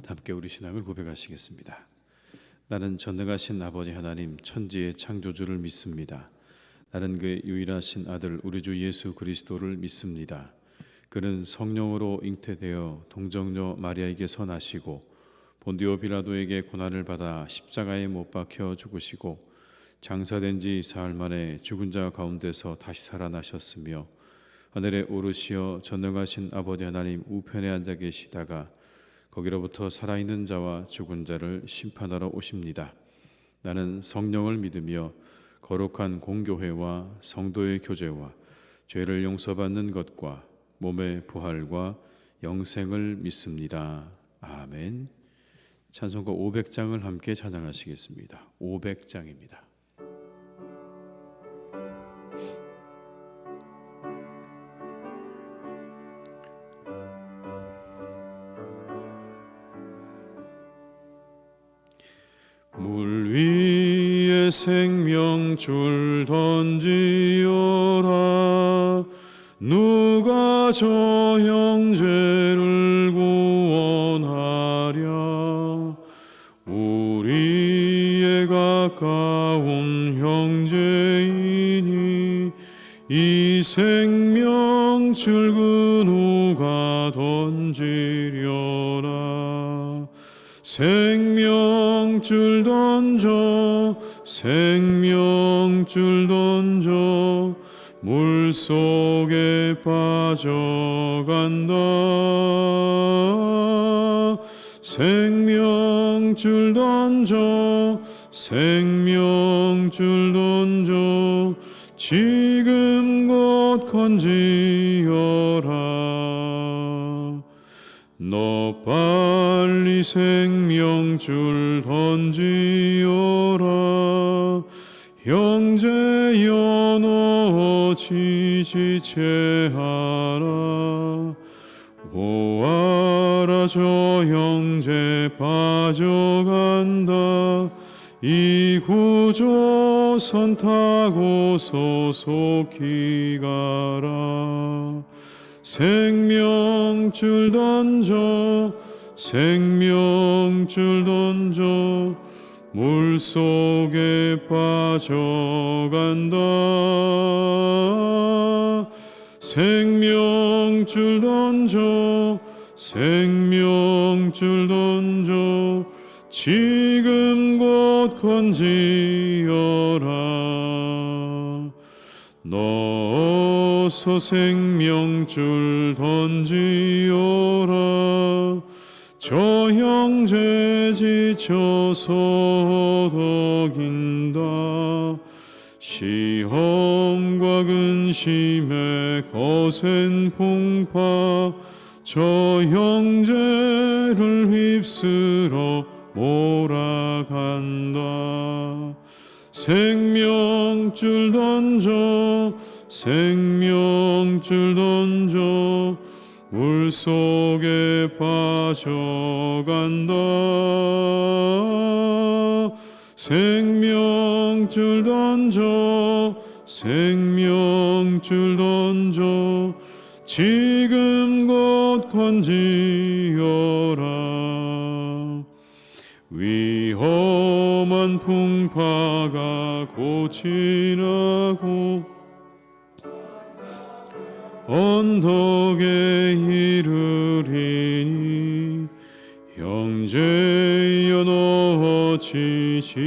함께 우리 신앙을 고백하시겠습니다. 나는 전능하신 아버지 하나님 천지의 창조주를 믿습니다. 나는 그의 유일하신 아들 우리 주 예수 그리스도를 믿습니다. 그는 성령으로 잉태되어 동정녀 마리아에게서 나시고 본디오 빌라도에게 고난을 받아 십자가에 못 박혀 죽으시고 장사된 지 사흘 만에 죽은 자 가운데서 다시 살아나셨으며 하늘에 오르시어 전능하신 아버지 하나님 우편에 앉아 계시다가 거기로부터 살아있는 자와 죽은 자를 심판하러 오십니다. 나는 성령을 믿으며 거룩한 공교회와 성도의 교제와 죄를 용서받는 것과 몸의 부활과 영생을 믿습니다. 아멘. 찬송가 500장을 함께 찬양하시겠습니다. 500장입니다. 물 위에 생명줄 던지어라. 누가 저 형제를 구원하랴. 우리의 가까운 형제이니 이 생명줄 그 누가 던지려나. 생명줄 던져 생명줄 던져 물속에 빠져간다. 생명줄 던져 생명줄 던져 지금 곧 건지어라. 너 빨리 생명줄 던지어라. 형제여 너 지지체하라. 보아라 저 형제 빠져간다. 이 구조선 타고서 속히 가라. 생명줄 던져 생명줄 던져 물속에 빠져간다. 생명줄 던져 생명줄 던져 지금 곧 건지어라. 너 어서 생명줄 던지어라. 저 형제 지쳐서 더긴다. 시험과 근심에 거센 풍파 저 형제를 휩쓸어 몰아간다. 생명줄 던져 생명줄 던져 물속에 빠져간다. 생명줄 던져 생명줄 던져 지금 곧 건지어라. 위험한 풍파가 곧 지나고 언덕에 이르리니 형제여 너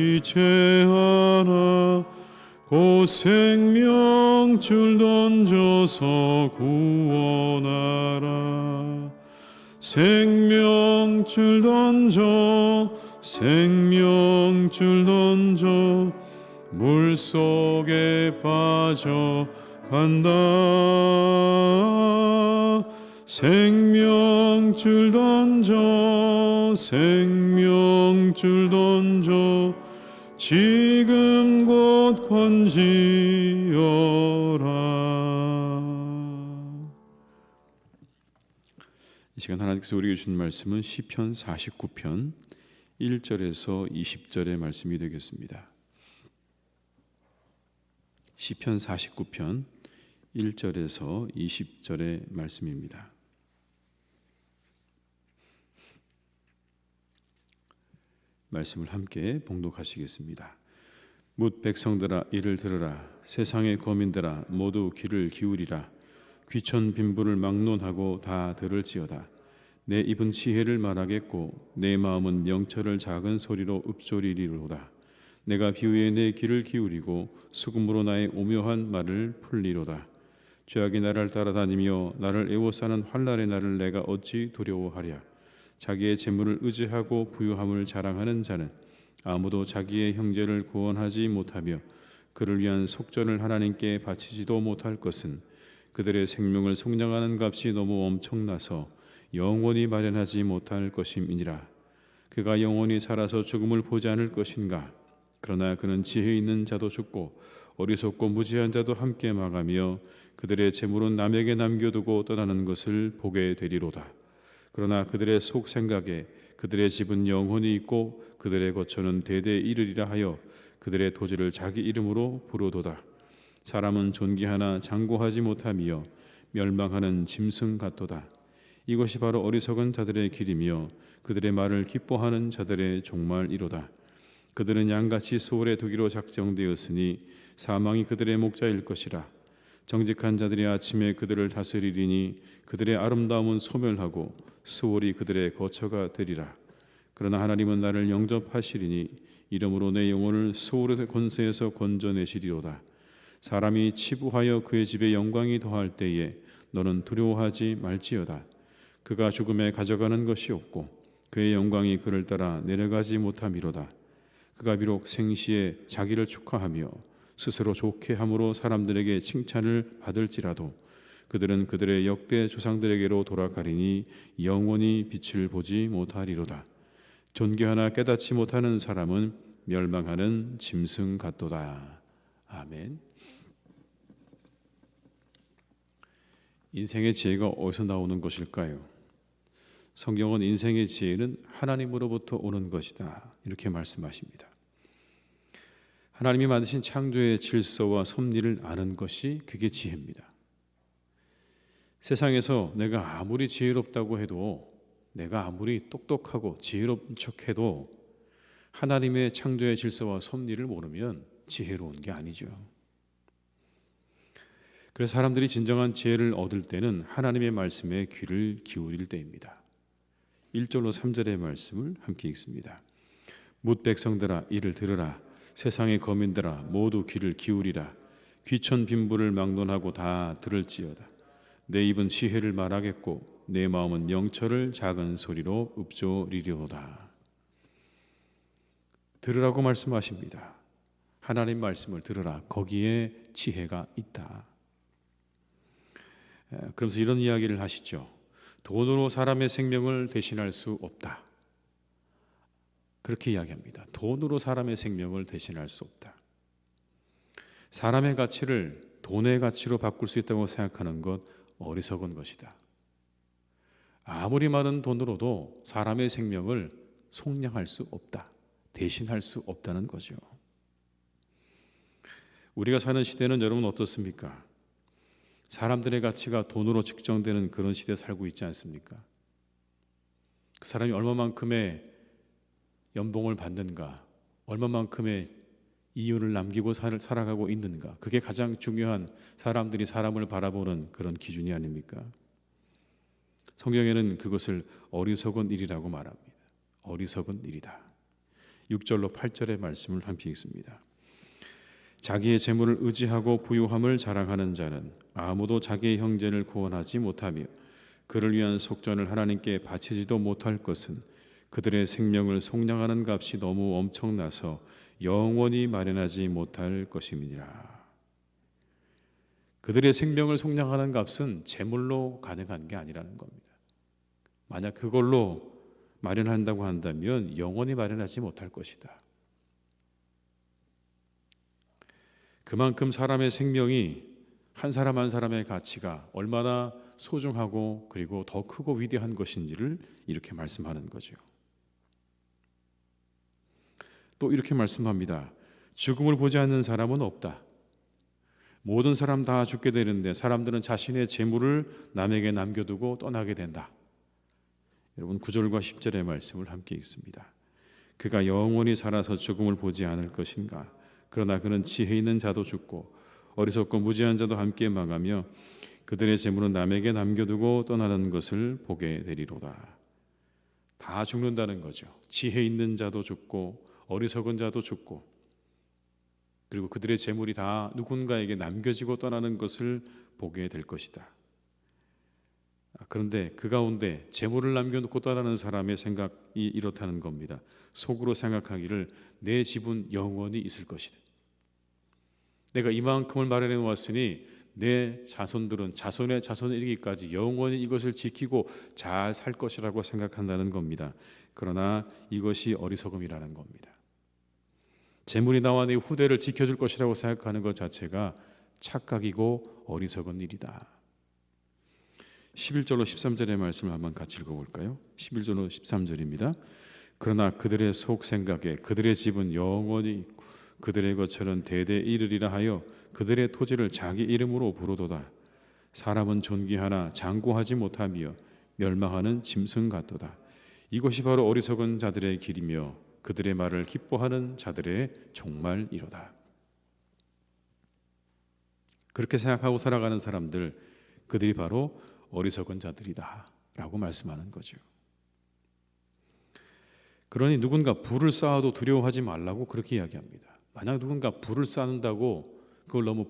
지체하라. 곧 생명줄 던져서 구원하라. 생명줄 던져 생명줄 던져 물속에 빠져간다. 생명줄 던져 생명줄 던져 지금 곧 건지어라. 이 시간 하나님께서 우리에게 주신 말씀은 시편 49편 1절에서 20절의 말씀이 되겠습니다. 시편 49편 1절에서 20절의 말씀입니다. 말씀을 함께 봉독하시겠습니다. 뭇 백성들아 이를 들으라. 세상의 거민들아 모두 귀를 기울이라. 귀천 빈부를 막론하고 다 들을지어다. 내 입은 지혜를 말하겠고 내 마음은 명철을 작은 소리로 읊조리리로다. 내가 비유에 내 귀를 기울이고 수금으로 나의 오묘한 말을 풀리로다. 죄악이 나를 따라다니며 나를 애워싸는 환난의 날을 내가 어찌 두려워하랴. 자기의 재물을 의지하고 부유함을 자랑하는 자는 아무도 자기의 형제를 구원하지 못하며 그를 위한 속전을 하나님께 바치지도 못할 것은 그들의 생명을 속량하는 값이 너무 엄청나서 영원히 마련하지 못할 것임이니라. 그가 영원히 살아서 죽음을 보지 않을 것인가. 그러나 그는 지혜 있는 자도 죽고 어리석고 무지한 자도 함께 망하며 그들의 재물은 남에게 남겨두고 떠나는 것을 보게 되리로다. 그러나 그들의 속 생각에 그들의 집은 영원히 있고 그들의 거처는 대대 이르리라 하여 그들의 토지를 자기 이름으로 부르도다. 사람은 존귀하나 장구하지 못하며 멸망하는 짐승 같도다. 이것이 바로 어리석은 자들의 길이며 그들의 말을 기뻐하는 자들의 종말이로다. 그들은 양같이 수월에 두기로 작정되었으니 사망이 그들의 목자일 것이라. 정직한 자들이 아침에 그들을 다스리리니 그들의 아름다움은 소멸하고 수월이 그들의 거처가 되리라. 그러나 하나님은 나를 영접하시리니 이름으로 내 영혼을 수월의 권세에서 건져내시리로다. 사람이 치부하여 그의 집에 영광이 더할 때에 너는 두려워하지 말지어다. 그가 죽음에 가져가는 것이 없고 그의 영광이 그를 따라 내려가지 못함이로다. 그가 비록 생시에 자기를 축하하며 스스로 좋게 함으로 사람들에게 칭찬을 받을지라도 그들은 그들의 역대 조상들에게로 돌아가리니 영원히 빛을 보지 못하리로다. 존귀하나 깨닫지 못하는 사람은 멸망하는 짐승 같도다. 아멘. 인생의 지혜가 어디서 나오는 것일까요? 성경은 인생의 지혜는 하나님으로부터 오는 것이다 이렇게 말씀하십니다. 하나님이 만드신 창조의 질서와 섭리를 아는 것이 그게 지혜입니다. 세상에서 내가 아무리 지혜롭다고 해도, 내가 아무리 똑똑하고 지혜로운 척해도 하나님의 창조의 질서와 섭리를 모르면 지혜로운 게 아니죠. 그래서 사람들이 진정한 지혜를 얻을 때는 하나님의 말씀에 귀를 기울일 때입니다. 1절로 3절의 말씀을 함께 읽습니다. 뭇 백성들아 이를 들으라. 세상의 거민들아 모두 귀를 기울이라. 귀천 빈부를 막론하고 다 들을지어다. 내 입은 지혜를 말하겠고 내 마음은 명철을 작은 소리로 읊조리리로다. 들으라고 말씀하십니다. 하나님 말씀을 들으라. 거기에 지혜가 있다. 그러면서 이런 이야기를 하시죠. 돈으로 사람의 생명을 대신할 수 없다. 그렇게 이야기합니다. 돈으로 사람의 생명을 대신할 수 없다. 사람의 가치를 돈의 가치로 바꿀 수 있다고 생각하는 것 어리석은 것이다. 아무리 많은 돈으로도 사람의 생명을 속량할 수 없다. 대신할 수 없다는 거죠. 우리가 사는 시대는 여러분 어떻습니까? 사람들의 가치가 돈으로 측정되는 그런 시대에 살고 있지 않습니까? 그 사람이 얼마만큼의 연봉을 받는가, 얼마만큼의 이윤을 남기고 살아가고 있는가, 그게 가장 중요한 사람들이 사람을 바라보는 그런 기준이 아닙니까? 성경에는 그것을 어리석은 일이라고 말합니다. 어리석은 일이다. 6절로 8절의 말씀을 함께 읽습니다. 자기의 재물을 의지하고 부유함을 자랑하는 자는 아무도 자기의 형제를 구원하지 못하며 그를 위한 속전을 하나님께 바치지도 못할 것은 그들의 생명을 속량하는 값이 너무 엄청나서 영원히 마련하지 못할 것임이니라. 그들의 생명을 속량하는 값은 재물로 가능한 게 아니라는 겁니다. 만약 그걸로 마련한다고 한다면 영원히 마련하지 못할 것이다. 그만큼 사람의 생명이 한 사람 한 사람의 가치가 얼마나 소중하고 그리고 더 크고 위대한 것인지를 이렇게 말씀하는 거죠. 또 이렇게 말씀합니다. 죽음을 보지 않는 사람은 없다. 모든 사람 다 죽게 되는데 사람들은 자신의 재물을 남에게 남겨두고 떠나게 된다. 여러분 9절과 10절의 말씀을 함께 읽습니다. 그가 영원히 살아서 죽음을 보지 않을 것인가? 그러나 그는 지혜 있는 자도 죽고 어리석고 무지한 자도 함께 망하며 그들의 재물은 남에게 남겨두고 떠나는 것을 보게 되리로다. 다 죽는다는 거죠. 지혜 있는 자도 죽고 어리석은 자도 죽고, 그리고 그들의 재물이 다 누군가에게 남겨지고 떠나는 것을 보게 될 것이다. 그런데 그 가운데 재물을 남겨놓고 떠나는 사람의 생각이 이렇다는 겁니다. 속으로 생각하기를 내 집은 영원히 있을 것이다. 내가 이만큼을 마련해 놓았으니 내 자손들은 자손의 자손에 이르기까지 영원히 이것을 지키고 잘 살 것이라고 생각한다는 겁니다. 그러나 이것이 어리석음이라는 겁니다. 재물이 나와 내 후대를 지켜줄 것이라고 생각하는 것 자체가 착각이고 어리석은 일이다. 11절로 13절의 말씀을 한번 같이 읽어볼까요? 11절로 13절입니다. 그러나 그들의 속 생각에 그들의 집은 영원히 있고 그들의 것처럼 대대 이르리라 하여 그들의 토지를 자기 이름으로 부르도다. 사람은 존귀하나 장구하지 못하며 멸망하는 짐승 같도다. 이것이 바로 어리석은 자들의 길이며 그들의 말을 기뻐하는 자들의 종말이로다. 그렇게 생각하고 살아가는 사람들, 그들이 바로 어리석은 자들이다 라고 말씀하는 거죠. 그러니 누군가 불을 쌓아도 두려워하지 말라고 그렇게 이야기합니다. 만약 누군가 불을 쌓는다고 그걸 너무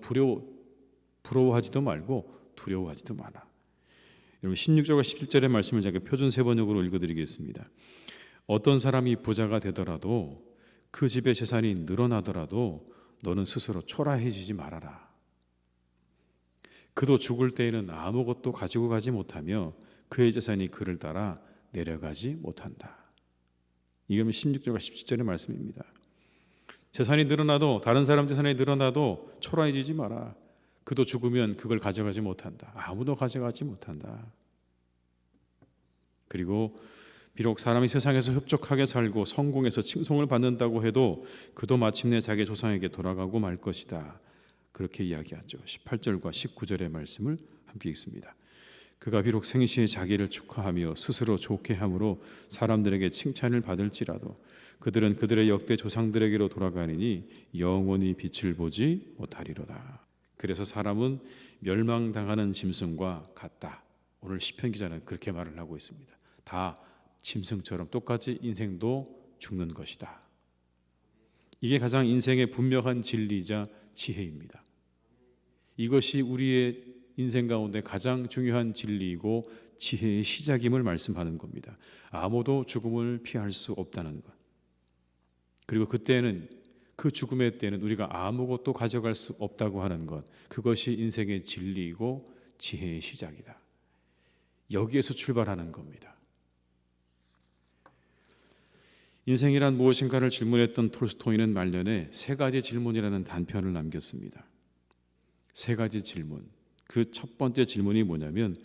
부러워하지도 말고 두려워하지도 마라. 여러분 16절과 17절의 말씀을 제가 표준 세번역으로 읽어드리겠습니다. 어떤 사람이 부자가 되더라도 그 집의 재산이 늘어나더라도 너는 스스로 초라해지지 말아라. 그도 죽을 때에는 아무것도 가지고 가지 못하며 그의 재산이 그를 따라 내려가지 못한다. 이게 16절과 17절의 말씀입니다. 재산이 늘어나도, 다른 사람 재산이 늘어나도 초라해지지 마라. 그도 죽으면 그걸 가져가지 못한다. 아무도 가져가지 못한다. 그리고 비록 사람이 세상에서 흡족하게 살고 성공해서 칭송을 받는다고 해도 그도 마침내 자기 조상에게 돌아가고 말 것이다. 그렇게 이야기하죠. 18절과 19절의 말씀을 함께 읽습니다. 그가 비록 생시에 자기를 축하하며 스스로 좋게 함으로 사람들에게 칭찬을 받을지라도 그들은 그들의 역대 조상들에게로 돌아가니 영원히 빛을 보지 못하리로다. 그래서 사람은 멸망당하는 짐승과 같다. 오늘 시편 기자는 그렇게 말을 하고 있습니다. 다 짐승처럼 똑같이 인생도 죽는 것이다. 이게 가장 인생의 분명한 진리이자 지혜입니다. 이것이 우리의 인생 가운데 가장 중요한 진리이고 지혜의 시작임을 말씀하는 겁니다. 아무도 죽음을 피할 수 없다는 것. 그리고 그때는, 그 죽음의 때는 우리가 아무것도 가져갈 수 없다고 하는 것, 그것이 인생의 진리이고 지혜의 시작이다. 여기에서 출발하는 겁니다. 인생이란 무엇인가를 질문했던 톨스토이는 말년에 세 가지 질문이라는 단편을 남겼습니다. 세 가지 질문. 그 첫 번째 질문이 뭐냐면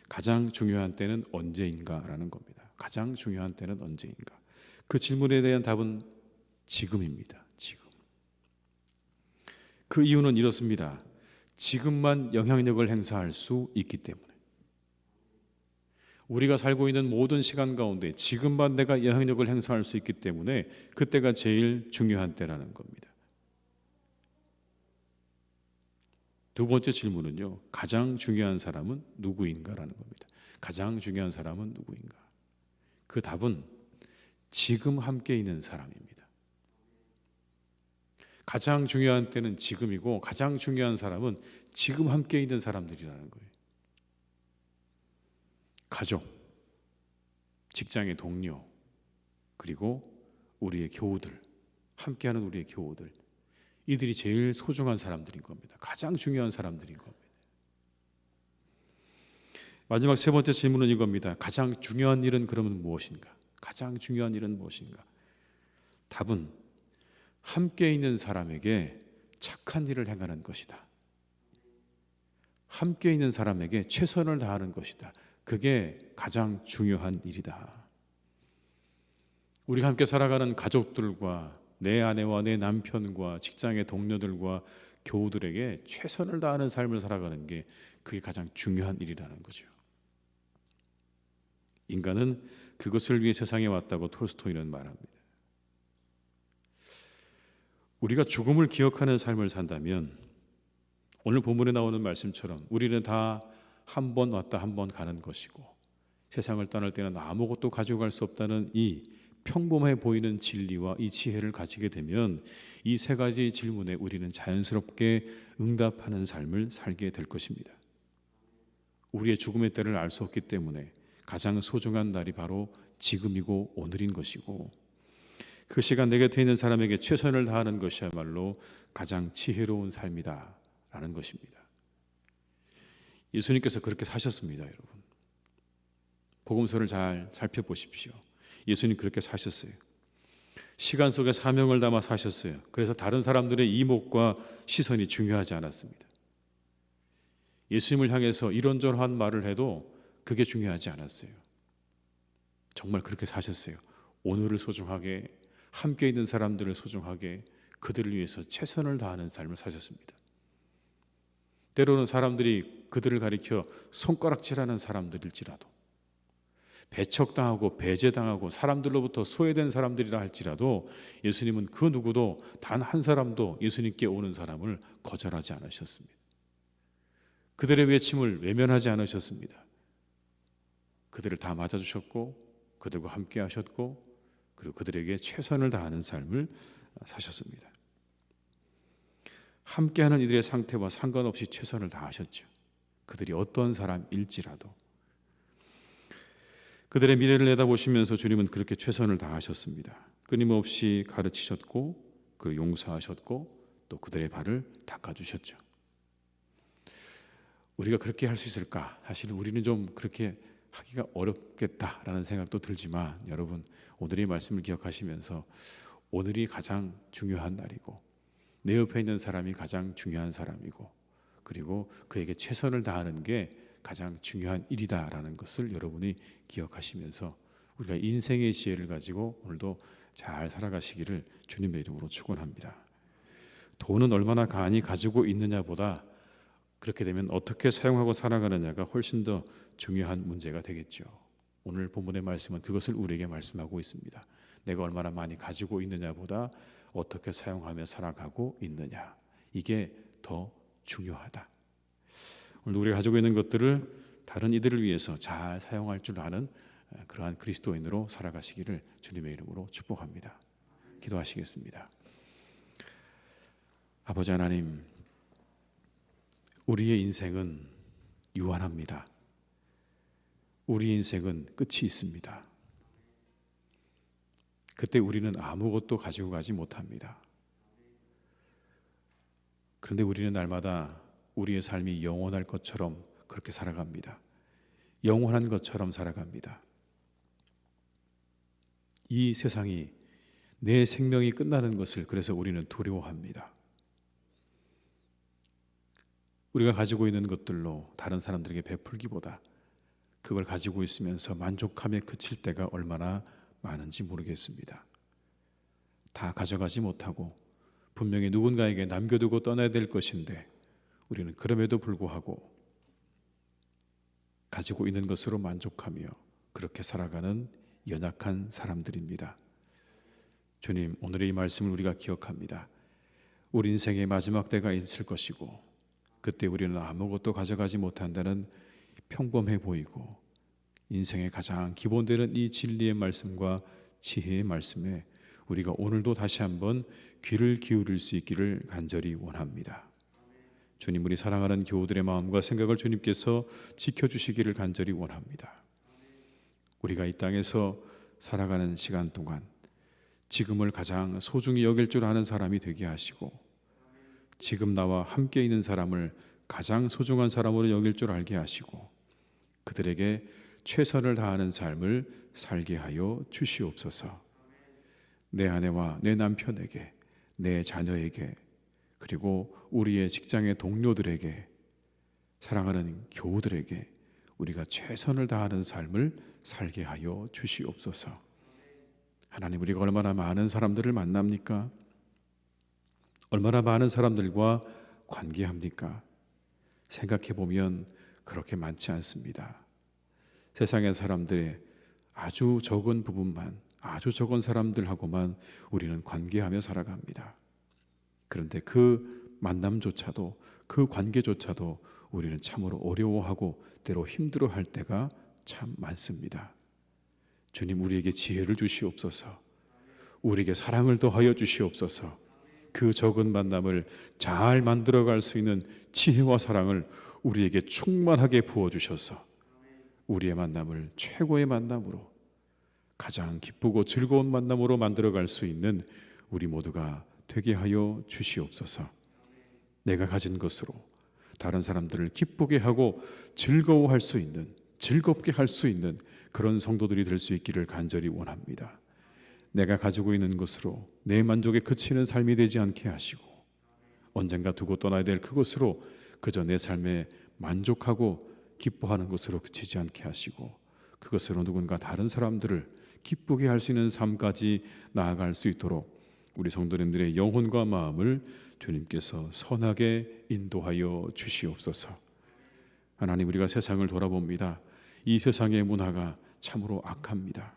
가장 중요한 때는 언제인가라는 겁니다. 가장 중요한 때는 언제인가. 그 질문에 대한 답은 지금입니다. 지금. 그 이유는 이렇습니다. 지금만 영향력을 행사할 수 있기 때문에. 우리가 살고 있는 모든 시간 가운데 지금만 내가 영향력을 행사할 수 있기 때문에 그때가 제일 중요한 때라는 겁니다. 두 번째 질문은요, 가장 중요한 사람은 누구인가라는 겁니다. 가장 중요한 사람은 누구인가? 그 답은 지금 함께 있는 사람입니다. 가장 중요한 때는 지금이고 가장 중요한 사람은 지금 함께 있는 사람들이라는 거예요. 가족, 직장의 동료, 그리고 우리의 교우들, 함께하는 우리의 교우들, 이들이 제일 소중한 사람들인 겁니다. 가장 중요한 사람들인 겁니다. 마지막 세 번째 질문은 이겁니다. 가장 중요한 일은 그러면 무엇인가? 가장 중요한 일은 무엇인가? 답은 함께 있는 사람에게 착한 일을 행하는 것이다. 함께 있는 사람에게 최선을 다하는 것이다. 그게 가장 중요한 일이다. 우리가 함께 살아가는 가족들과 내 아내와 내 남편과 직장의 동료들과 교우들에게 최선을 다하는 삶을 살아가는 게 그게 가장 중요한 일이라는 거죠. 인간은 그것을 위해 세상에 왔다고 톨스토이는 말합니다. 우리가 죽음을 기억하는 삶을 산다면 오늘 본문에 나오는 말씀처럼 우리는 다 한 번 왔다 한 번 가는 것이고 세상을 떠날 때는 아무것도 가지고 갈 수 없다는 이 평범해 보이는 진리와 이 지혜를 가지게 되면 이 세 가지 질문에 우리는 자연스럽게 응답하는 삶을 살게 될 것입니다. 우리의 죽음의 때를 알 수 없기 때문에 가장 소중한 날이 바로 지금이고 오늘인 것이고, 그 시간 내 곁에 있는 사람에게 최선을 다하는 것이야말로 가장 지혜로운 삶이다 라는 것입니다. 예수님께서 그렇게 사셨습니다. 여러분, 복음서를 잘 살펴보십시오. 예수님 그렇게 사셨어요. 시간 속에 사명을 담아 사셨어요. 그래서 다른 사람들의 이목과 시선이 중요하지 않았습니다. 예수님을 향해서 이런저런 말을 해도 그게 중요하지 않았어요. 정말 그렇게 사셨어요. 오늘을 소중하게, 함께 있는 사람들을 소중하게, 그들을 위해서 최선을 다하는 삶을 사셨습니다. 때로는 사람들이 그들을 가리켜 손가락질하는 사람들일지라도, 배척당하고 배제당하고 사람들로부터 소외된 사람들이라 할지라도 예수님은 그 누구도 단 한 사람도 예수님께 오는 사람을 거절하지 않으셨습니다. 그들의 외침을 외면하지 않으셨습니다. 그들을 다 맞아주셨고 그들과 함께 하셨고 그리고 그들에게 최선을 다하는 삶을 사셨습니다. 함께하는 이들의 상태와 상관없이 최선을 다하셨죠. 그들이 어떤 사람일지라도 그들의 미래를 내다보시면서 주님은 그렇게 최선을 다하셨습니다. 끊임없이 가르치셨고 그 용서하셨고 또 그들의 발을 닦아주셨죠. 우리가 그렇게 할 수 있을까? 사실 우리는 좀 그렇게 하기가 어렵겠다라는 생각도 들지만, 여러분 오늘의 말씀을 기억하시면서 오늘이 가장 중요한 날이고 내 옆에 있는 사람이 가장 중요한 사람이고 그리고 그에게 최선을 다하는 게 가장 중요한 일이다라는 것을 여러분이 기억하시면서 우리가 인생의 지혜를 가지고 오늘도 잘 살아가시기를 주님의 이름으로 축원합니다. 돈은 얼마나 많이 가지고 있느냐보다 그렇게 되면 어떻게 사용하고 살아가느냐가 훨씬 더 중요한 문제가 되겠죠. 오늘 본문의 말씀은 그것을 우리에게 말씀하고 있습니다. 내가 얼마나 많이 가지고 있느냐보다 어떻게 사용하며 살아가고 있느냐, 이게 더 중요하다. 오늘 우리가 가지고 있는 것들을 다른 이들을 위해서 잘 사용할 줄 아는 그러한 그리스도인으로 살아가시기를 주님의 이름으로 축복합니다. 기도하시겠습니다. 아버지 하나님, 우리의 인생은 유한합니다. 우리 인생은 끝이 있습니다. 그때 우리는 아무것도 가지고 가지 못합니다. 그런데 우리는 날마다 우리의 삶이 영원할 것처럼 그렇게 살아갑니다. 영원한 것처럼 살아갑니다. 이 세상이, 내 생명이 끝나는 것을 그래서 우리는 두려워합니다. 우리가 가지고 있는 것들로 다른 사람들에게 베풀기보다 그걸 가지고 있으면서 만족함에 그칠 때가 얼마나 많은지 모르겠습니다. 다 가져가지 못하고 분명히 누군가에게 남겨두고 떠나야 될 것인데 우리는 그럼에도 불구하고 가지고 있는 것으로 만족하며 그렇게 살아가는 연약한 사람들입니다. 주님, 오늘의 이 말씀을 우리가 기억합니다. 우리 인생의 마지막 때가 있을 것이고 그때 우리는 아무것도 가져가지 못한다는 평범해 보이고 인생의 가장 기본되는 이 진리의 말씀과 지혜의 말씀에 우리가 오늘도 다시 한번 귀를 기울일 수 있기를 간절히 원합니다. 주님, 우리 사랑하는 교우들의 마음과 생각을 주님께서 지켜주시기를 간절히 원합니다. 우리가 이 땅에서 살아가는 시간 동안 지금을 가장 소중히 여길 줄 아는 사람이 되게 하시고 지금 나와 함께 있는 사람을 가장 소중한 사람으로 여길 줄 알게 하시고 그들에게 최선을 다하는 삶을 살게 하여 주시옵소서. 내 아내와 내 남편에게, 내 자녀에게, 그리고 우리의 직장의 동료들에게, 사랑하는 교우들에게 우리가 최선을 다하는 삶을 살게 하여 주시옵소서. 하나님, 우리가 얼마나 많은 사람들을 만납니까? 얼마나 많은 사람들과 관계합니까? 생각해 보면 그렇게 많지 않습니다. 세상의 사람들의 아주 적은 부분만, 아주 적은 사람들하고만 우리는 관계하며 살아갑니다. 그런데 그 만남조차도, 그 관계조차도 우리는 참으로 어려워하고 때로 힘들어할 때가 참 많습니다. 주님, 우리에게 지혜를 주시옵소서. 우리에게 사랑을 더하여 주시옵소서. 그 적은 만남을 잘 만들어갈 수 있는 지혜와 사랑을 우리에게 충만하게 부어주셔서 우리의 만남을 최고의 만남으로, 가장 기쁘고 즐거운 만남으로 만들어갈 수 있는 우리 모두가 되게 하여 주시옵소서. 내가 가진 것으로 다른 사람들을 기쁘게 하고 즐거워할 수 있는, 즐겁게 할 수 있는 그런 성도들이 될 수 있기를 간절히 원합니다. 내가 가지고 있는 것으로 내 만족에 그치는 삶이 되지 않게 하시고, 언젠가 두고 떠나야 될 그것으로 그저 내 삶에 만족하고 기뻐하는 것으로 그치지 않게 하시고, 그것으로 누군가 다른 사람들을 기쁘게 할 수 있는 삶까지 나아갈 수 있도록 우리 성도님들의 영혼과 마음을 주님께서 선하게 인도하여 주시옵소서. 하나님, 우리가 세상을 돌아봅니다. 이 세상의 문화가 참으로 악합니다.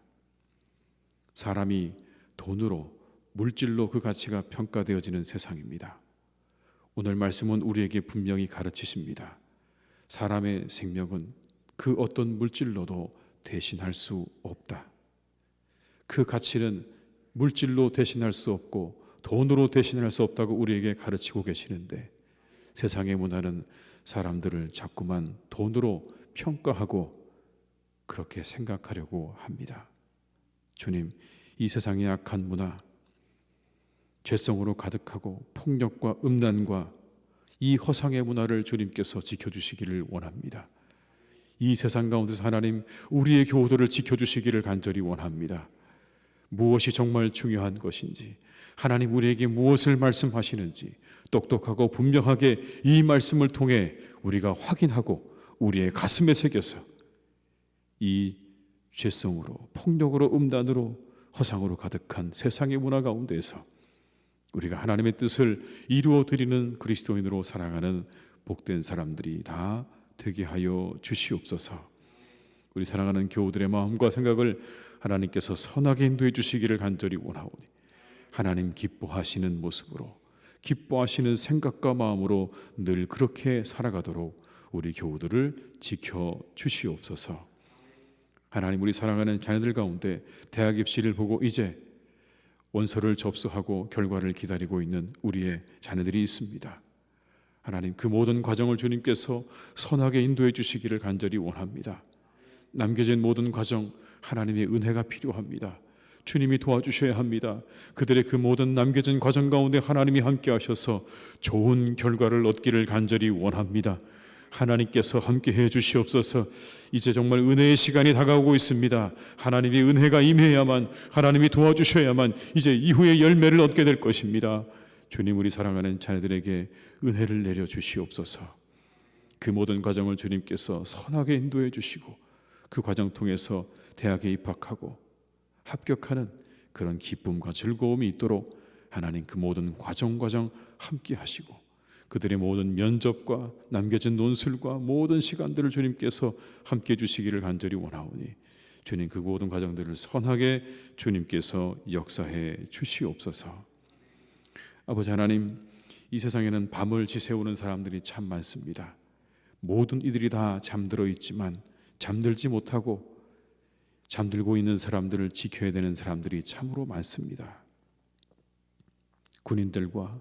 사람이 돈으로, 물질로 그 가치가 평가되어지는 세상입니다. 오늘 말씀은 우리에게 분명히 가르치십니다. 사람의 생명은 그 어떤 물질로도 대신할 수 없다. 그 가치는 물질로 대신할 수 없고 돈으로 대신할 수 없다고 우리에게 가르치고 계시는데, 세상의 문화는 사람들을 자꾸만 돈으로 평가하고 그렇게 생각하려고 합니다. 주님, 이 세상의 악한 문화, 죄성으로 가득하고 폭력과 음란과 이 허상의 문화를 주님께서 지켜주시기를 원합니다. 이 세상 가운데서 하나님, 우리의 교우들을 지켜주시기를 간절히 원합니다. 무엇이 정말 중요한 것인지, 하나님 우리에게 무엇을 말씀하시는지 똑똑하고 분명하게 이 말씀을 통해 우리가 확인하고 우리의 가슴에 새겨서 이 죄성으로, 폭력으로, 음란으로, 허상으로 가득한 세상의 문화 가운데서 우리가 하나님의 뜻을 이루어드리는 그리스도인으로 살아가는 복된 사람들이 다 되게 하여 주시옵소서. 우리 사랑하는 교우들의 마음과 생각을 하나님께서 선하게 인도해 주시기를 간절히 원하오니, 하나님 기뻐하시는 모습으로, 기뻐하시는 생각과 마음으로 늘 그렇게 살아가도록 우리 교우들을 지켜 주시옵소서. 하나님, 우리 사랑하는 자녀들 가운데 대학 입시를 보고 이제 원서를 접수하고 결과를 기다리고 있는 우리의 자녀들이 있습니다. 하나님, 그 모든 과정을 주님께서 선하게 인도해 주시기를 간절히 원합니다. 남겨진 모든 과정, 하나님의 은혜가 필요합니다. 주님이 도와주셔야 합니다. 그들의 그 모든 남겨진 과정 가운데 하나님이 함께 하셔서 좋은 결과를 얻기를 간절히 원합니다. 하나님께서 함께 해 주시옵소서. 이제 정말 은혜의 시간이 다가오고 있습니다. 하나님의 은혜가 임해야만, 하나님이 도와주셔야만 이제 이후의 열매를 얻게 될 것입니다. 주님, 우리 사랑하는 자녀들에게 은혜를 내려 주시옵소서. 그 모든 과정을 주님께서 선하게 인도해 주시고, 그 과정 통해서 대학에 입학하고 합격하는 그런 기쁨과 즐거움이 있도록 하나님 그 모든 과정 함께 하시고, 그들의 모든 면접과 남겨진 논술과 모든 시간들을 주님께서 함께 해 주시기를 간절히 원하오니, 주님 그 모든 과정들을 선하게 주님께서 역사해 주시옵소서. 아버지 하나님, 이 세상에는 밤을 지새우는 사람들이 참 많습니다. 모든 이들이 다 잠들어 있지만 잠들지 못하고 잠들고 있는 사람들을 지켜야 되는 사람들이 참으로 많습니다. 군인들과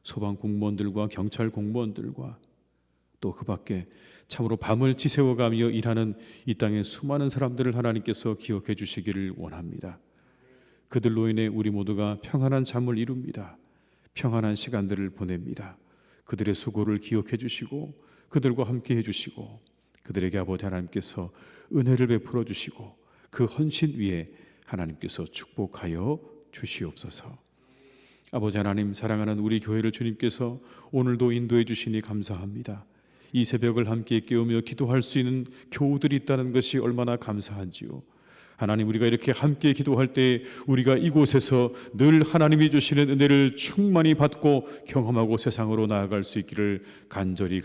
소방 공무원들과 경찰 공무원들과 또 그 밖에 참으로 밤을 지새워가며 일하는 이 땅의 수많은 사람들을 하나님께서 기억해 주시기를 원합니다. 그들로 인해 우리 모두가 평안한 잠을 이룹니다. 평안한 시간들을 보냅니다. 그들의 수고를 기억해 주시고 그들과 함께 해주시고, 그들에게 아버지 하나님께서 은혜를 베풀어 주시고 그 헌신 위에 하나님께서 축복하여 주시옵소서. 아버지 하나님, 사랑하는 우리 교회를 주님께서 오늘도 인도해 주시니 감사합니다. 이 새벽을 함께 깨우며 기도할 수 있는 교우들이 있다는 것이 얼마나 감사한지요. 하나님, 우리가 이렇게 함께 기도할 때 우리가 이곳에서 늘 하나님이 주시는 은혜를 충만히 받고 경험하고 세상으로 나아갈 수 있기를 간절히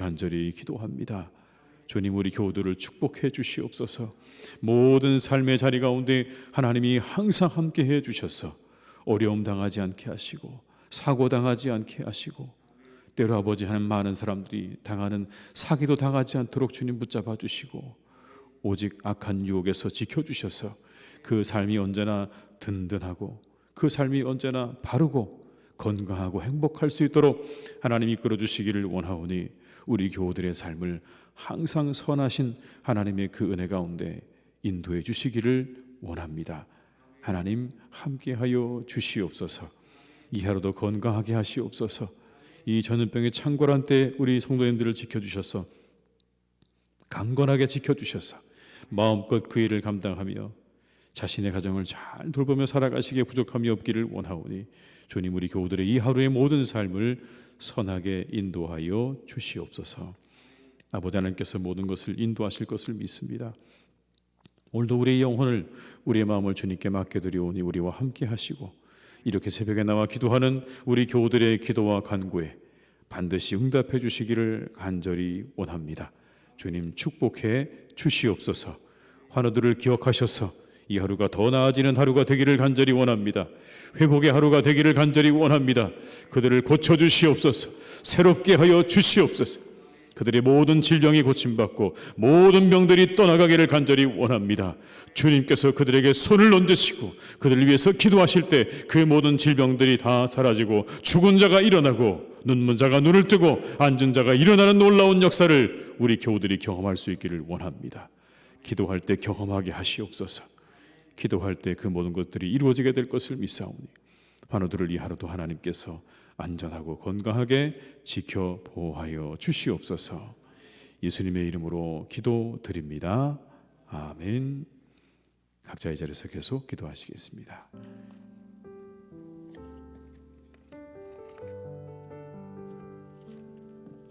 기도합니다. 주님, 우리 교우들을 축복해 주시옵소서. 모든 삶의 자리 가운데 하나님이 항상 함께 해 주셔서 어려움 당하지 않게 하시고 사고당하지 않게 하시고, 때로 아버지 하는 많은 사람들이 당하는 사기도 당하지 않도록 주님 붙잡아 주시고, 오직 악한 유혹에서 지켜주셔서 그 삶이 언제나 든든하고 그 삶이 언제나 바르고 건강하고 행복할 수 있도록 하나님 이끌어 주시기를 원하오니, 우리 교우들의 삶을 항상 선하신 하나님의 그 은혜 가운데 인도해 주시기를 원합니다. 하나님 함께하여 주시옵소서. 이 하루도 건강하게 하시옵소서. 이 전염병의 창궐한 때 우리 성도님들을 지켜주셔서 강건하게 지켜주셔서 마음껏 그 일을 감당하며 자신의 가정을 잘 돌보며 살아가시기에 부족함이 없기를 원하오니, 주님 우리 교우들의 이 하루의 모든 삶을 선하게 인도하여 주시옵소서. 아버지 하나님께서 모든 것을 인도하실 것을 믿습니다. 오늘도 우리의 영혼을, 우리의 마음을 주님께 맡겨드리오니 우리와 함께 하시고, 이렇게 새벽에 나와 기도하는 우리 교우들의 기도와 간구에 반드시 응답해 주시기를 간절히 원합니다. 주님 축복해 주시옵소서. 환우들을 기억하셔서 이 하루가 더 나아지는 하루가 되기를 간절히 원합니다. 회복의 하루가 되기를 간절히 원합니다. 그들을 고쳐주시옵소서. 새롭게 하여 주시옵소서. 그들의 모든 질병이 고침받고 모든 병들이 떠나가기를 간절히 원합니다. 주님께서 그들에게 손을 얹으시고 그들을 위해서 기도하실 때 그 모든 질병들이 다 사라지고 죽은 자가 일어나고 눈먼 자가 눈을 뜨고 앉은 자가 일어나는 놀라운 역사를 우리 교우들이 경험할 수 있기를 원합니다. 기도할 때 경험하게 하시옵소서. 기도할 때 그 모든 것들이 이루어지게 될 것을 믿사오니, 환우들을 이 하루도 하나님께서 안전하고 건강하게 지켜 보호하여 주시옵소서. 예수님의 이름으로 기도드립니다. 아멘. 각자의 자리에서 계속 기도하시겠습니다.